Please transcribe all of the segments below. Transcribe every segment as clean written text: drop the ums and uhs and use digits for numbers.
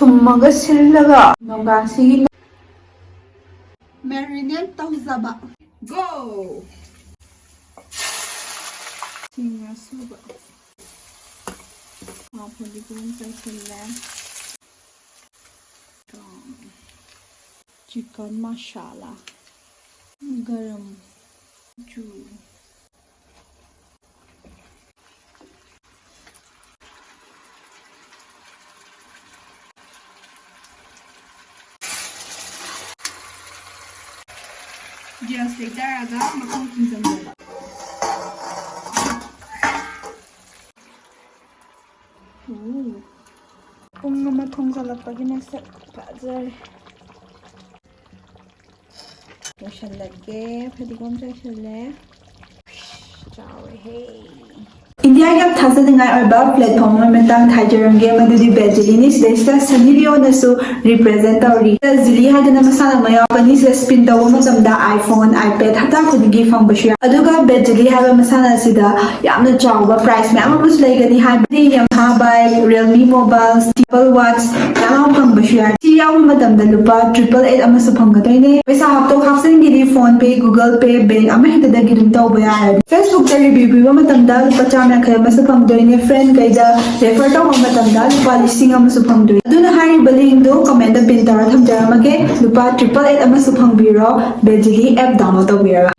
ꯊꯨꯝꯃꯒ ꯁꯤꯜꯂꯒ ꯅꯣꯡꯒꯥꯡꯁꯤꯒꯤ ꯃꯦꯔꯤꯅꯦꯠ ꯇꯧꯖꯕ ꯒꯣ ꯁꯤꯡ ꯑꯁꯨꯕ ꯐꯗꯤꯒꯣꯝ ꯆꯥꯏꯁꯤꯜꯂꯦ चिकन मसाला गरम जू गैस लेटारगा मखम खिंजमबा पुंग अमा थोंजलक्पगी मसक फाजरे लोशनलगे फदिगोम चैसले चावे इंडिया के थाजनिंगाई ओइबा प्लेटफॉर्म मेतांग थाइजरंगे मदुदि बेजिलिनी सिदेस्टा सनिलियोनसु रिप्रेजेंट तौरी जिली हादना मसाला मयावनी से स्पिन तव मतमदा आईफोन आईपैड हता खुदिगी फंगबशु अदुगा बेजिली हाबा मसाला सिदा यामना चावबा प्राइस मैम अमस लेगनी हाबदि यामा बाय रियलमी मोबाइल्स ट्रिपल वाट्स यामा फंगबशु यार सी याव मतमदा लुपा 888 अमस फंगदोइने पैसा हापतो हाफसिनगिदि PhonePe Google Pay bank अमा हेतदा गिदुम तौबा यार फेसबुक दा रिव्यू पिबा मतमदा लुपा फंगदोइने फ्रेंड कईदा रेफर तौबा मतमदा लुपा लिसिंग अमसु फंगदोइ अदुना हारिबा लिंक दो कमेंट दा पिन तौरा थमजरमगे लुपा 888 अमसु फंगबिरो बेजिली ऐप डाउनलोड तौबिरा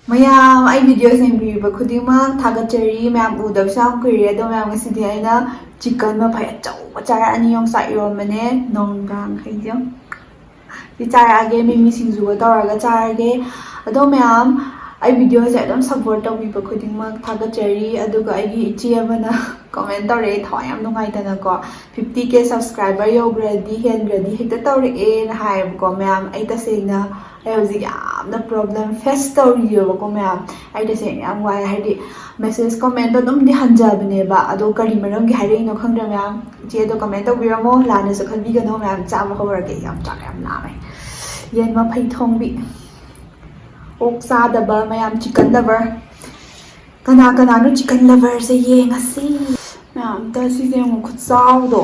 मयाम आई वीडियो सेंबिबा खुदिमा थागचरी मैम उदबसा कुइरे दो मैम गसिदि आइना चिकन मा फाय चौ चारा अनि यों सा इरोमने नोंगांग खैजो दि चारागे मिमी सिंजु तौरागा चारागे अदो मैम आई वीडियो से एकदम सपोर्ट तौबिबा खुदिमा थागचरी अदुगा आइगी इचे अमना कमेंट तौरे थाव याम नुंगाइतना 50k सब्सक्राइबर योग्रदि हेनग्रदि हेक्ता तौरे ना हायबको मैम आई तसेना आई हौजिक यामना प्रॉब्लम फेस तौरियोबको मैम आई तसेना याम वाय हाइदि मेसेज कमेंट अदुम दि हंजाबनेबा अदो करी मरमगी हाइरेनो खंग्रा मैम इचे दो कमेंट तौबिरमो लानसु खबिगनो मैम चाबा हौरगे याम चाक याम लामे येनमा फै थोंबी ओक सादबा मैम चिकन लवर कना कनानो चिकन लवर से येंगसी मैम तसिजे मु खुचावदो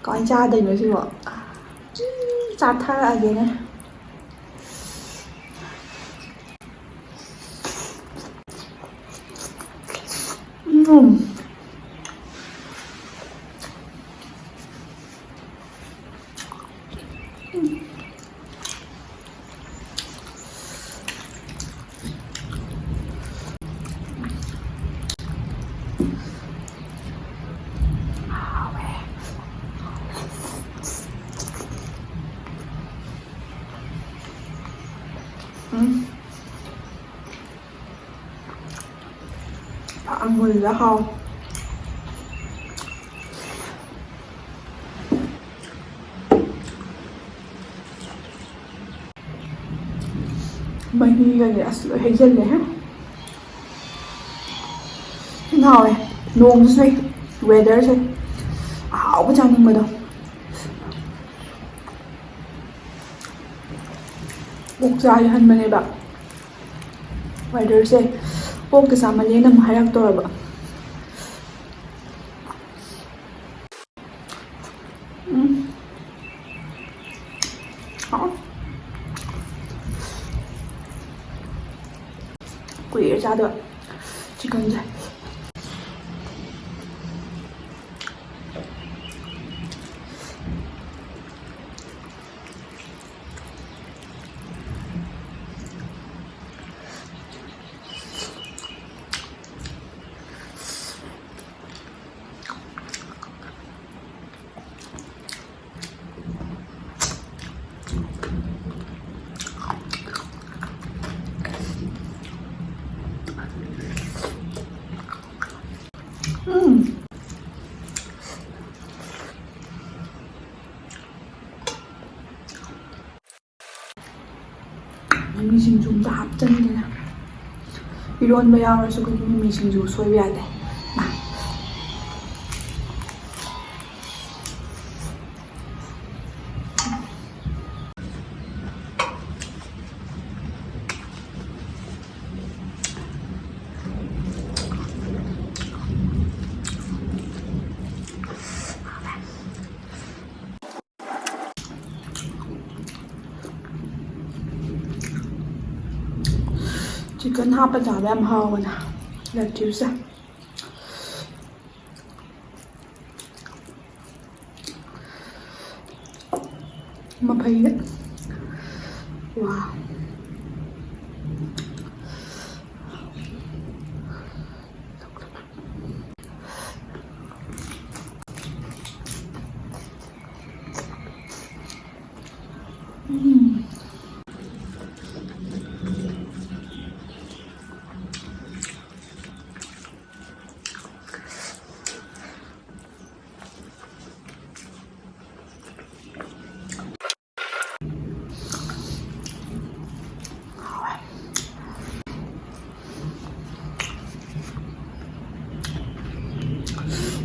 काय चादैनो सिबो चाथारगेने Mùi lá hầu Mấy đi gần để sửa hay dân này hết Thế nào này Nuông suy Weather suy Ảo có chăng nhưng mà đâu Bốc dài hơn mà này bạn Weather suy Bốc cái sao mà nhé nằm hai rắc tôi bạn quỷ ra được chỉ cần vậy Mì sinh dùng đã hấp chân như thế nào 이런 bây giờ rồi cái mì sinh dùng sôi về đây mà chicken हाप चाबे हम हावना lettuce मफई वाह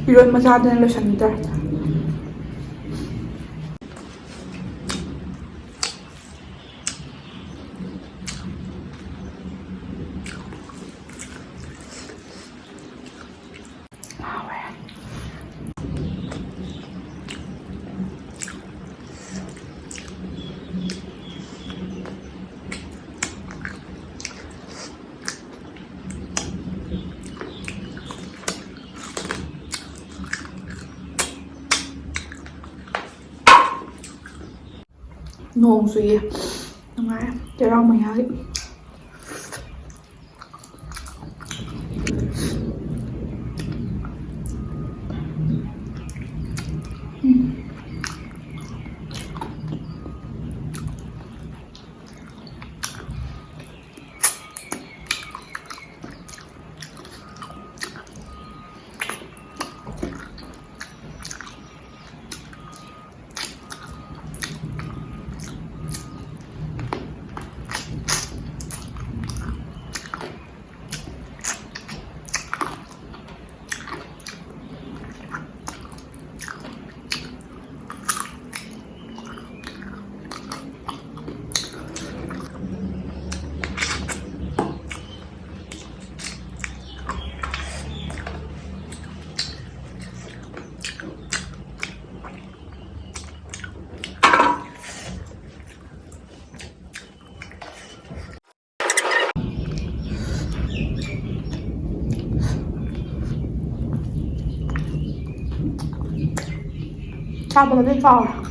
이런 맛하는 로션들 ngon suy đúng rồi cho rau mày hơi 차보다 더 싸워.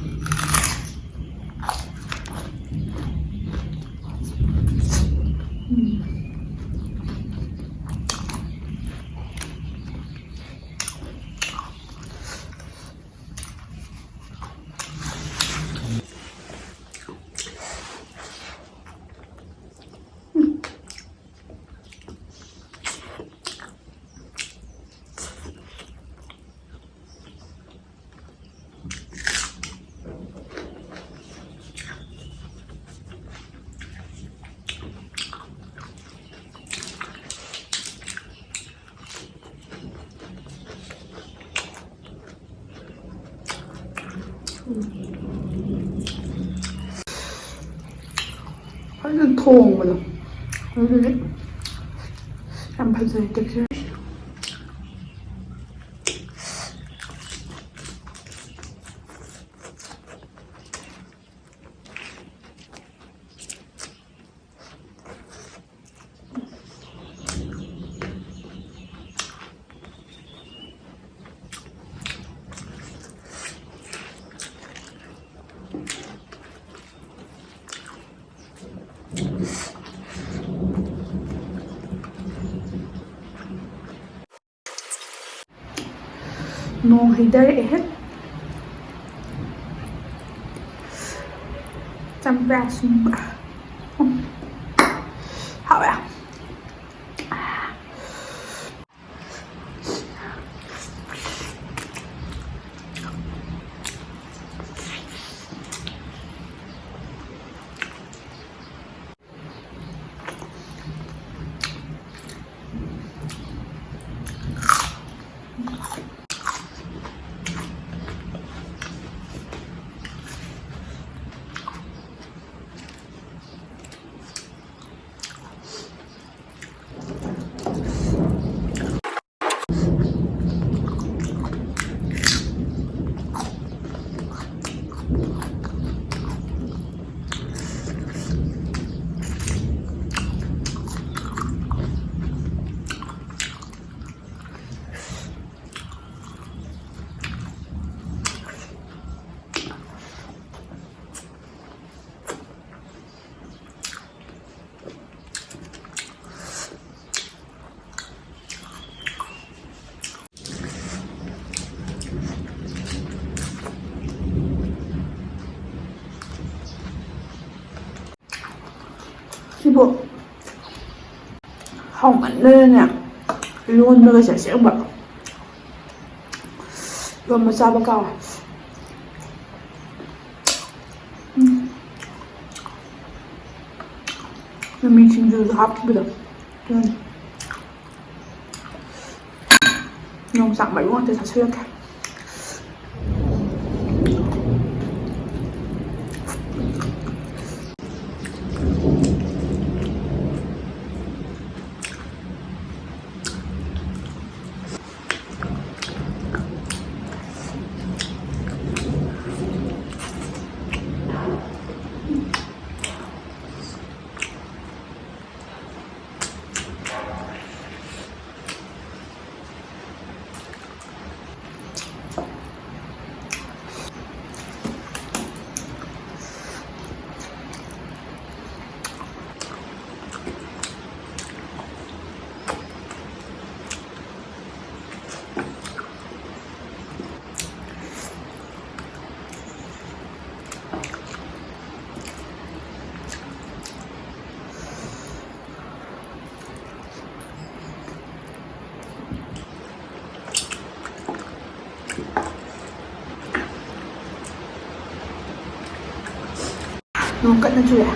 완전 더운 거죠. 여기 양파도 이렇게 ngon hidare Tempura sumba. Hảo ạ. ꯍꯥꯎꯃꯟꯗꯅꯅꯦ ꯏꯔꯣꯟꯕꯒꯁꯦ ꯑꯁꯦꯡꯕ ꯏꯔꯣꯟꯕ ꯆꯥꯕ ꯀꯥꯎꯋꯦ. ꯃꯤꯃꯤ ꯁꯤꯡꯖꯨꯁꯨ ꯍꯥꯞꯈꯤꯕꯗꯣ ꯌꯣꯡꯆꯥꯛ ꯃꯔꯨ ꯉꯥꯛꯇ ꯆꯥꯁꯤꯜꯂꯛꯀꯦ. Nung cut na chula.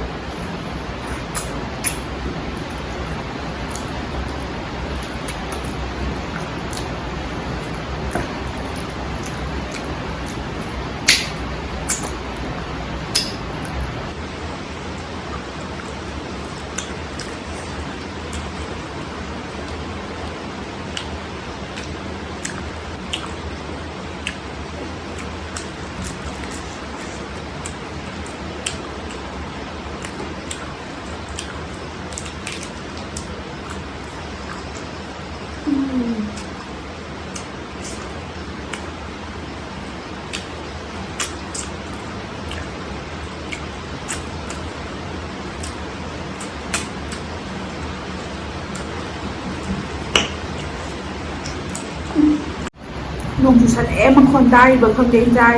Nung susalem ang konday ba kung danger.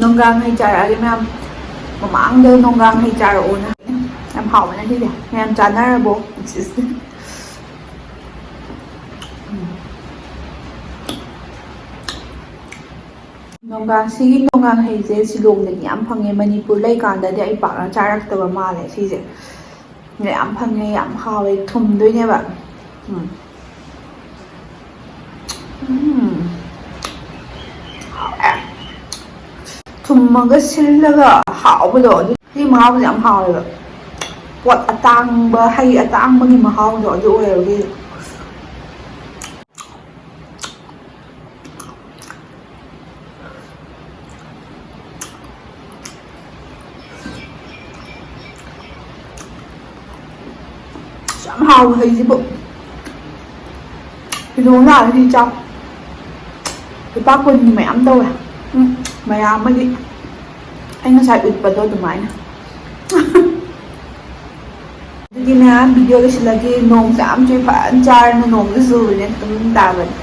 Nonggang hay charagi ma'am. Mamaang daw nonggang hay char una. Em hảo mà đi kìa. Em chán ra bố. Nonggang sigi nonggang hay je silong dagi am phange Manipur lai kanda de ai pak na charak taba male si je. Ne am phange am hawe thum doi ne ba. ꯊꯨꯝꯃꯒ ꯁꯤꯜꯂꯒ ꯍꯥꯎꯕꯗꯣ ꯑꯗꯨꯒꯤ ꯃꯍꯥꯎꯁꯦ ꯌꯥꯝ ꯍꯥꯎꯋꯦꯕ. ꯄꯣꯠ ꯑꯇꯥꯡꯕ ꯍꯩ ꯑꯇꯥꯡꯕꯒꯤ ꯃꯍꯥꯎꯗꯣ ꯑꯗꯨ ꯑꯣꯏꯕꯒꯤ ꯌꯥꯝ ꯍꯥꯎꯋꯦ ꯍꯩꯁꯤꯕꯨ. ꯀꯩꯅꯣ ꯂꯥꯛꯑꯗꯤ ꯆꯥꯎ. ꯂꯨꯄꯥ 10ꯒꯤ ꯃꯌꯥꯝ ꯇꯧꯋꯦ. ꯃꯌꯥꯝ ꯑꯃꯗꯤ ꯑꯩ ꯉꯁꯥꯏ ꯎꯠꯄꯗꯣ ꯑꯗꯨꯃꯥꯏꯅ. ꯑꯗꯨꯗꯤꯅꯦ ꯚꯤꯗꯤꯑꯣ ꯂꯣꯏꯁꯤꯜꯂꯒꯦ. ꯅꯣꯡꯁꯦ ꯌꯥꯝ ꯆꯨꯏ ꯐꯖꯅ ꯆꯥꯔꯅ ꯅꯣꯡꯁꯦ ꯆꯨꯕꯅꯦ ꯑꯗꯨꯝ ꯇꯥꯕꯅꯦ.